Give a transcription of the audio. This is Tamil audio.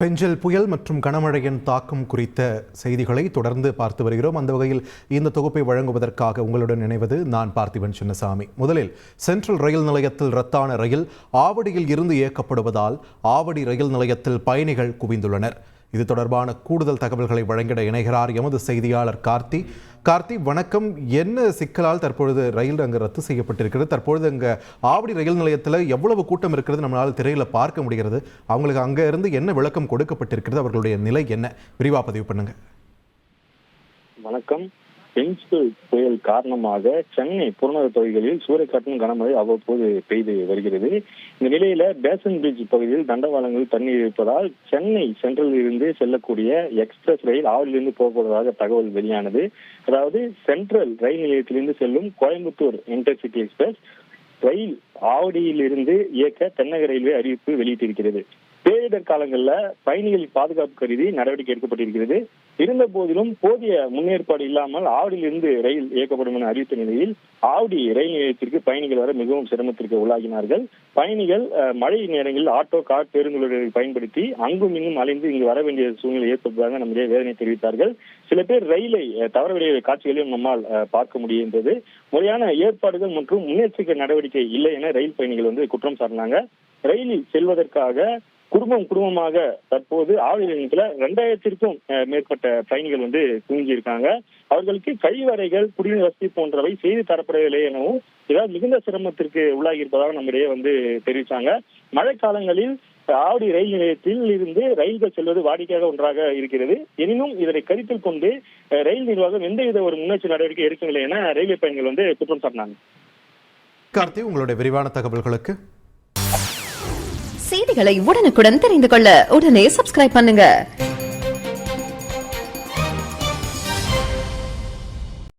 பெஞ்சல் புயல் மற்றும் கனமழையின் தாக்கம் குறித்த செய்திகளை தொடர்ந்து பார்த்து வருகிறோம். அந்த வகையில் இந்த தொகுப்பை வழங்குவதற்காக உங்களுடன் இணைவது நான் பார்த்திபன் சின்னசாமி. முதலில் சென்ட்ரல் ரயில் நிலையத்தில் ரத்தான ரயில் ஆவடியில் இருந்து இயக்கப்படுவதால் ஆவடி ரயில் நிலையத்தில் பயணிகள் குவிந்துள்ளனர். இது தொடர்பான கூடுதல் தகவல்களை வழங்கிட இணைகிறார் எமது செய்தியாளர் கார்த்தி. வணக்கம். என்ன சிக்கலால் தற்பொழுது ரயில் அங்கு ரத்து செய்யப்பட்டிருக்கிறது? தற்பொழுது அங்கே ஆவடி ரயில் நிலையத்தில் எவ்வளவு கூட்டம் இருக்கிறது நம்மளால் திரையில பார்க்க முடிகிறது? அவங்களுக்கு அங்கே இருந்து என்ன விளக்கம் கொடுக்கப்பட்டிருக்கிறது? அவர்களுடைய நிலை என்ன? விரிவாக பதிவு பண்ணுங்க. வணக்கம். பெஞ்சல் புயல் காரணமாக சென்னை புறநகர் பகுதிகளில் சூறைக்காற்றும் கனமழை அவ்வப்போது பெய்து வருகிறது. இந்த நிலையில பேசன் பிரிட்ஜ் பகுதியில் தண்டவாளங்கள் தண்ணீர் இருப்பதால் சென்னை சென்ட்ரலில் இருந்து செல்லக்கூடிய எக்ஸ்பிரஸ் ரயில் ஆவடியிலிருந்து போவதாக தகவல் வெளியானது. அதாவது சென்ட்ரல் ரயில் நிலையத்திலிருந்து செல்லும் கோயம்புத்தூர் இன்டர்சிட்டி எக்ஸ்பிரஸ் ரயில் ஆவடியிலிருந்து இயக்க தென்னக ரயில்வே அறிவிப்பு வெளியிட்டிருக்கிறது. பேரிடர் காலங்களில் பயணிகள் பாதுகாப்பு கருதி நடவடிக்கை எடுக்கப்பட்டிருக்கிறது. இருந்த போதிலும் போதிய முன்னேற்பாடு இல்லாமல் ஆவடியிலிருந்து ரயில் இயக்கப்படும் என அறிவித்த நிலையில் ஆவடி ரயில் நிலையத்திற்கு பயணிகள் வர மிகவும் சிரமத்திற்கு உள்ளாகினார்கள். பயணிகள் மழை நேரங்களில் ஆட்டோ, கார், பேருந்துகளை பயன்படுத்தி அங்கும் இங்கும் அலைந்து இங்கு வர வேண்டிய சூழ்நிலை ஏற்பட்டதாக நம்முடைய வேதனை தெரிவித்தார்கள். சில பேர் ரயிலை தவறவிடைய காட்சிகளையும் நம்மால் பார்க்க முடிகின்றது. முறையான ஏற்பாடுகள் மற்றும் முன்னெச்சரிக்கை நடவடிக்கை இல்லை என ரயில் பயணிகள் குற்றம் சாட்டினாங்க. ரயிலில் செல்வதற்காக குடும்பமாக தற்போது ஆவடி நிலையத்துல 2000க்கும் மேற்பட்ட பயணிகள் தூங்கியிருக்காங்க. அவர்களுக்கு கழிவறைகள், குடிநீர் வசதி போன்றவை செய்து தரப்படவில்லை எனவும் ஏதாவது மிகுந்த சிரமத்திற்கு உள்ளாகி இருப்பதாக நம்மிடையே தெரிவித்தாங்க. மழை காலங்களில் ஆவடி ரயில் நிலையத்தில் இருந்து ரயில்கள் செல்வது வாடிக்கையாக ஒன்றாக இருக்கிறது. எனினும் இதனை கருத்தில் கொண்டு ரயில் நிர்வாகம் எந்தவித ஒரு முன்னெச்சரிக்கை நடவடிக்கை எடுக்கவில்லை என ரயில்வே பயணிகள் குற்றம் சாட்டினாங்க. கார்த்தி, உங்களுடைய விரிவான தகவல்களுக்கு. செய்திகளை உடனுக்குடன் தெரிந்து கொள்ள உடனே சப்ஸ்கிரைப் பண்ணுங்க.